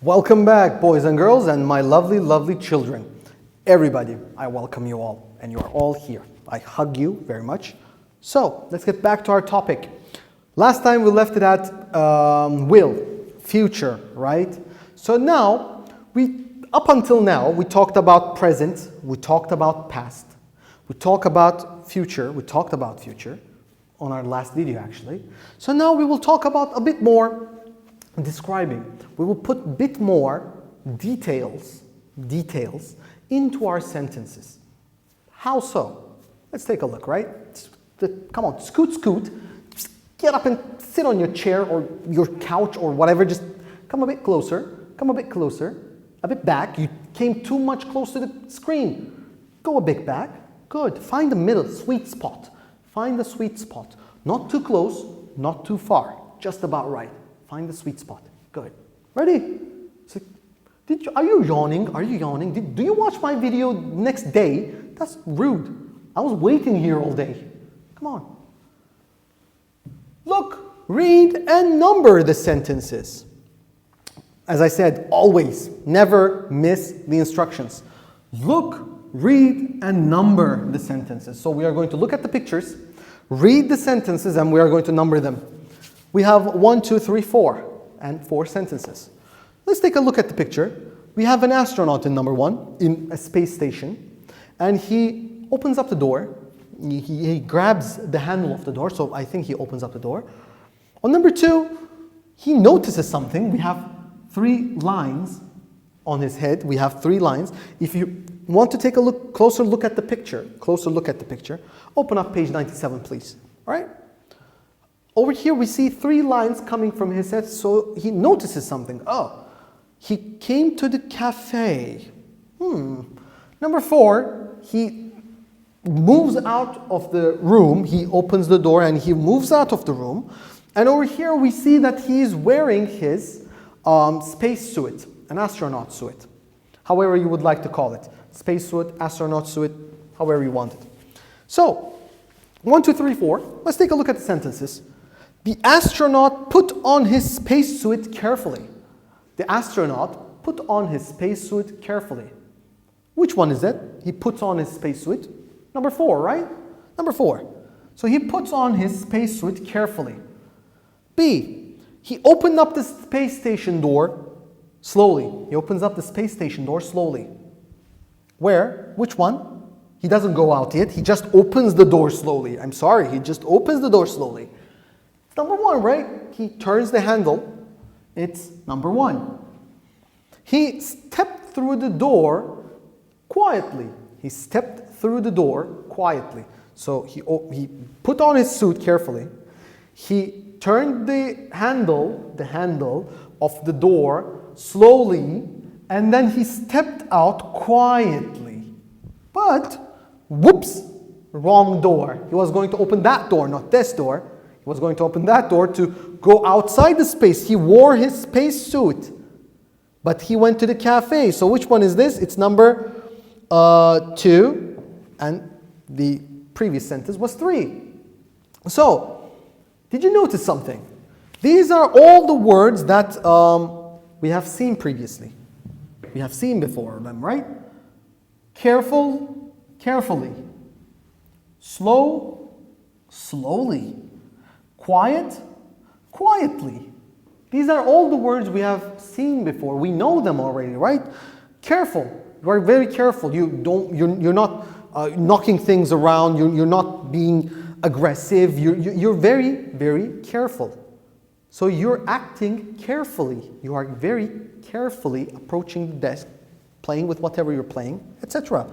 Welcome back, boys and girls, and my lovely, lovely children. Everybody, I welcome you all, and you are all here. I hug you very much. So, let's get back to our topic. Last time we left it at will, future, right? So now, up until now, we talked about present, we talked about past, we talked about future on our last video actually. So now we will talk about a bit more describing. We will put a bit more details into our sentences. How so? Let's take a look, right? Come on, scoot. Just get up and sit on your chair or your couch or whatever. Just come a bit closer, a bit back. You came too much close to the screen. Go a bit back. Good. Find the middle, sweet spot. Find the sweet spot. Not too close, not too far. Just about right. Find the sweet spot. Good. Ready? So, are you yawning? Do you watch my video next day? That's rude. I was waiting here all day. Come on. Look, read and number the sentences. As I said, always, never miss the instructions. Look, read and number the sentences. So we are going to look at the pictures, read the sentences, and we are going to number them. We have 1, 2, 3, 4, and 4 sentences. Let's take a look at the picture. We have an astronaut in number 1 in a space station, and he opens up the door. He grabs the handle of the door, so I think he opens up the door. On number 2, he notices something. We have 3 lines on his head. We have 3 lines. If you want to take a closer look at the picture, open up page 97, please. All right? Over here we see 3 lines coming from his head, so he notices something. Oh, he came to the cafe. Number 4, he moves out of the room. He opens the door and he moves out of the room. And over here we see that he is wearing his space suit, an astronaut suit. However you would like to call it. Space suit, astronaut suit, however you want it. So, 1, 2, 3, 4. Let's take a look at the sentences. The astronaut put on his spacesuit carefully. The astronaut put on his spacesuit carefully. Which one is it? He puts on his spacesuit. Number 4, right? Number 4. So he puts on his spacesuit carefully. B. He opened up the space station door slowly. He opens up the space station door slowly. Where? Which one? He doesn't go out yet. He just opens the door slowly. I'm sorry, he just opens the door slowly. Number 1, right? He turns the handle. It's number 1. He stepped through the door quietly. He stepped through the door quietly. So he put on his suit carefully. He turned the handle of the door slowly, and then he stepped out quietly. But, whoops, wrong door. He was going to open that door, not this door. He was going to open that door to go outside the space. He wore his space suit, but he went to the cafe. So which one is this? It's number 2, and the previous sentence was 3. So, did you notice something? These are all the words that we have seen previously. We have seen before them, right? Careful, carefully. Slow, slowly. Quiet, quietly. These are all the words we have seen before. We know them already, right? Careful. You are very careful. You're not knocking things around. You're not being aggressive. You're very, very careful. So you're acting carefully. You are very carefully approaching the desk, playing with whatever you're playing, etc.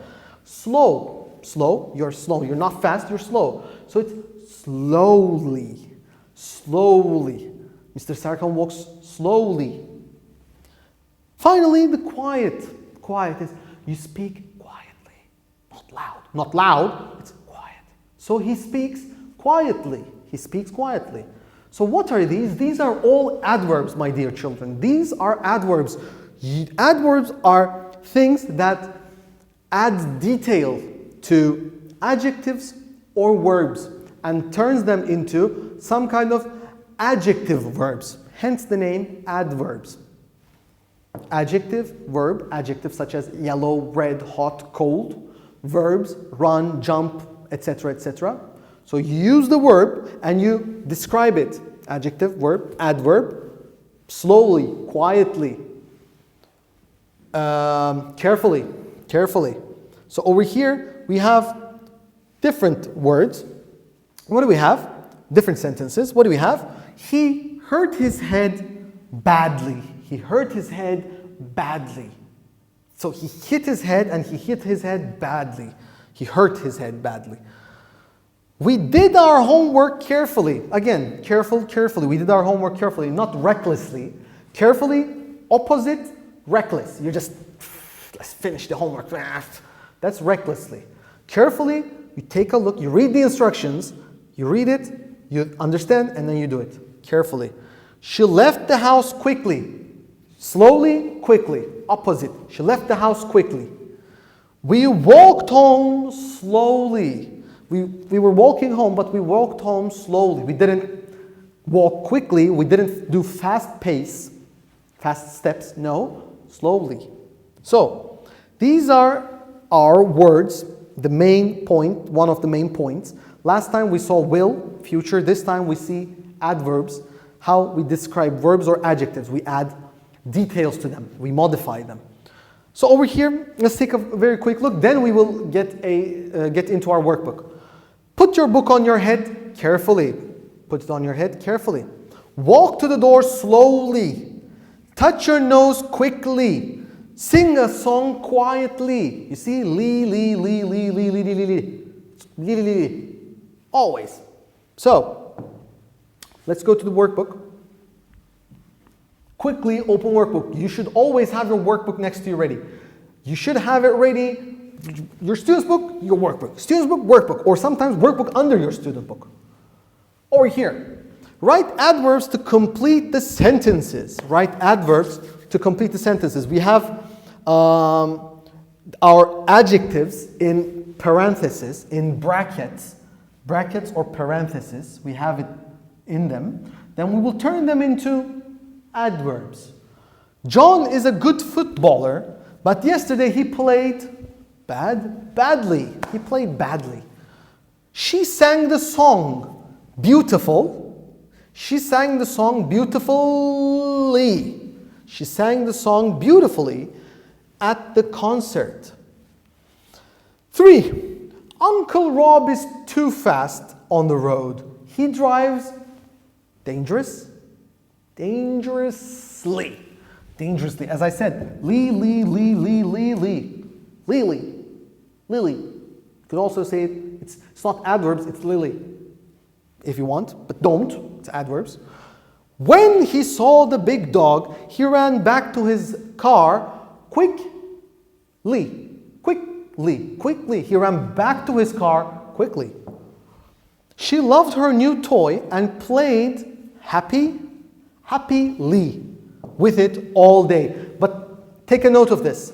Slow. Slow. You're slow. You're not fast. You're slow. So it's slowly. Slowly. Mr. Serkan walks slowly. Finally, the quiet. Quiet is you speak quietly, not loud. Not loud, it's quiet. So he speaks quietly. He speaks quietly. So what are these? These are all adverbs, my dear children. These are adverbs. Adverbs are things that add detail to adjectives or verbs and turns them into some kind of adjective verbs. Hence the name adverbs. Adjective, verb, adjectives such as yellow, red, hot, cold. Verbs, run, jump, etc., etc. So you use the verb and you describe it. Adjective, verb, adverb, slowly, quietly, carefully, carefully. So over here we have different words. What do we have? Different sentences. What do we have? He hurt his head badly. He hurt his head badly. So he hit his head and he hit his head badly. He hurt his head badly. We did our homework carefully. Again, careful, carefully. We did our homework carefully, not recklessly. Carefully, opposite, reckless. You just, let's finish the homework. That's recklessly. Carefully, you take a look, you read the instructions, you read it, you understand, and then you do it. Carefully. She left the house quickly. Slowly, quickly. Opposite. She left the house quickly. We walked home slowly. We were walking home, but we walked home slowly. We didn't walk quickly. We didn't do fast pace, fast steps. No, slowly. So, these are our words, the main point, one of the main points. Last time we saw will, future. This time we see adverbs, how we describe verbs or adjectives. We add details to them. We modify them. So over here, let's take a very quick look. Then we will get into our workbook. Put your book on your head carefully. Put it on your head carefully. Walk to the door slowly. Touch your nose quickly. Sing a song quietly. You see, always. So, let's go to the workbook. Quickly open workbook. You should always have your workbook next to you ready. You should have it ready. Your student's book, your workbook. Student's book, workbook. Or sometimes workbook under your student book. Over here. Write adverbs to complete the sentences. Write adverbs to complete the sentences. We have our adjectives in parentheses, in brackets or parentheses. We have it in them. Then we will turn them into adverbs. John is a good footballer, but yesterday he played badly. He played badly. She sang the song beautiful. She sang the song beautifully. She sang the song beautifully at the concert. 3. Uncle Rob is too fast on the road. He drives dangerously. Dangerously. As I said, Lily. You could also say it's not adverbs, it's Lily. If you want, but don't. It's adverbs. When he saw the big dog, he ran back to his car quickly. He ran back to his car quickly. She loved her new toy and played happily with it all day. But take a note of this.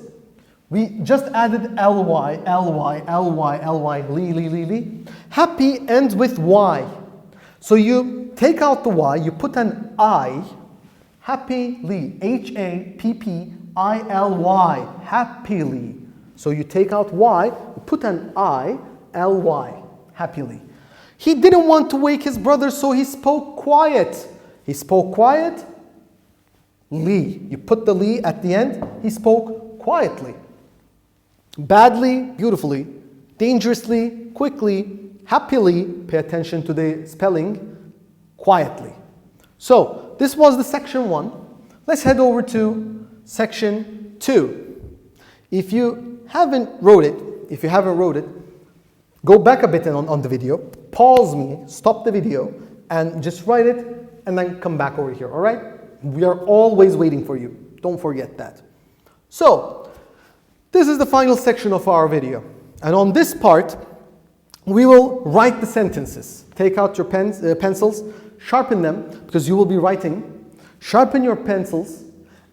We just added ly. Happy ends with y. So you take out the y, you put an I, happily, Happily, happily. So you take out y, you put an I, ly, happily. He didn't want to wake his brother, so he spoke quiet. He spoke quiet, you put the li at the end, he spoke quietly. Badly, beautifully. Dangerously, quickly. Happily, pay attention to the spelling, quietly. So, this was the section 1. Let's head over to section 2. If you haven't wrote it, go back a bit on the video, pause me, stop the video, and just write it, and then come back over here, alright? We are always waiting for you. Don't forget that. So, this is the final section of our video. And on this part, we will write the sentences. Take out your pencils, sharpen them, because you will be writing. Sharpen your pencils,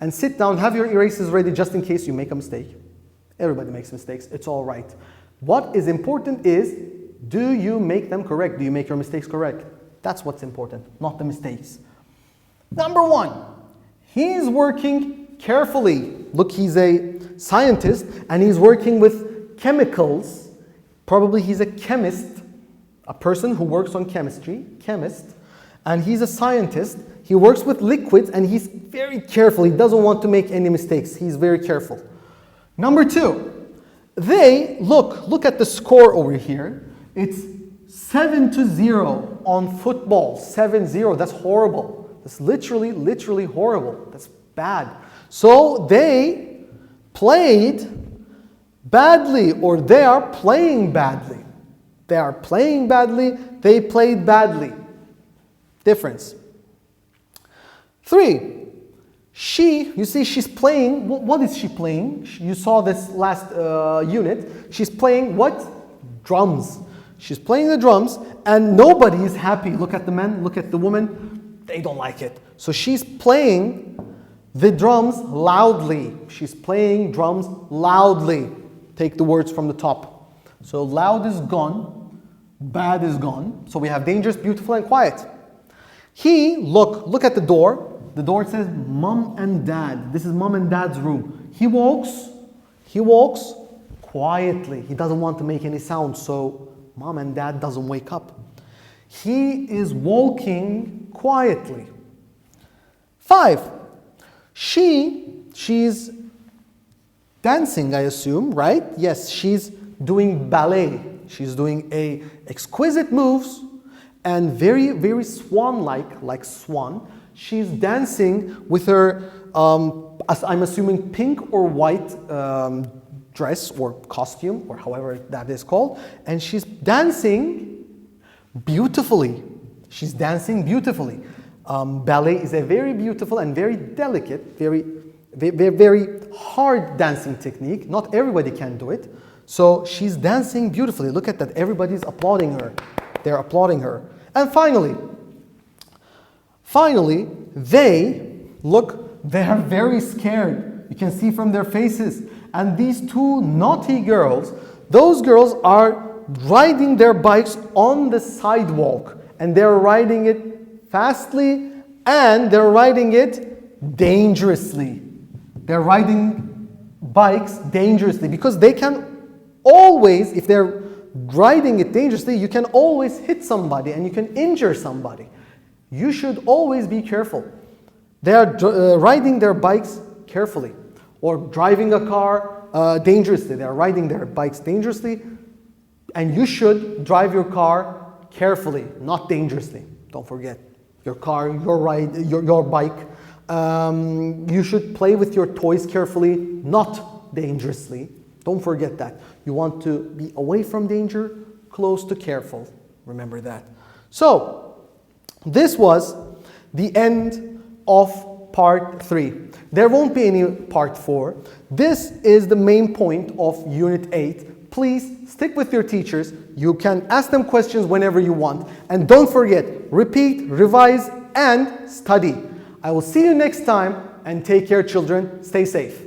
and sit down, have your erasers ready just in case you make a mistake. Everybody makes mistakes, it's all right. What is important is, do you make them correct? Do you make your mistakes correct? That's what's important, not the mistakes. Number 1, he is working carefully. Look, he's a scientist and he's working with chemicals. Probably he's a chemist, a person who works on chemistry, chemist, and he's a scientist. He works with liquids and he's very careful. He doesn't want to make any mistakes. He's very careful. Number 2, they, look at the score over here. It's 7-0 on football. 7-0, that's horrible. That's literally horrible. That's bad. So they played badly, or they are playing badly. They are playing badly, they played badly. Difference. 3, you see she's playing, what is she playing? You saw this last unit. She's playing what? Drums. She's playing the drums and nobody is happy. Look at the men, look at the woman. They don't like it. So she's playing the drums loudly. She's playing drums loudly. Take the words from the top. So loud is gone, bad is gone. So we have dangerous, beautiful, and quiet. He, look at the door. The door says mom and dad. This is mom and dad's room. He walks quietly. He doesn't want to make any sound, so mom and dad doesn't wake up. He is walking quietly. 5, she's dancing, I assume, right? Yes, she's doing ballet. She's doing exquisite moves and very swan-like, like swan. She's dancing with her, I'm assuming, pink or white dress or costume, or however that is called. And she's dancing beautifully. She's dancing beautifully. Ballet is a very beautiful and very delicate, very hard dancing technique. Not everybody can do it. So she's dancing beautifully. Look at that. Everybody's applauding her. They're applauding her. And finally, they are very scared. You can see from their faces. And these 2 naughty girls, those girls are riding their bikes on the sidewalk. And they're riding it fastly and they're riding it dangerously. They're riding bikes dangerously because they can always, if they're riding it dangerously, you can always hit somebody and you can injure somebody. You should always be careful. They are riding their bikes carefully, or driving a car dangerously. They are riding their bikes dangerously, and you should drive your car carefully, not dangerously. Don't forget, your car, your bike. You should play with your toys carefully, not dangerously. Don't forget that. You want to be away from danger, close to careful. Remember that. So, this was the end of part 3. There won't be any part 4. This is the main point of Unit 8. Please stick with your teachers. You can ask them questions whenever you want. And don't forget, repeat, revise, and study. I will see you next time, and take care, children. Stay safe.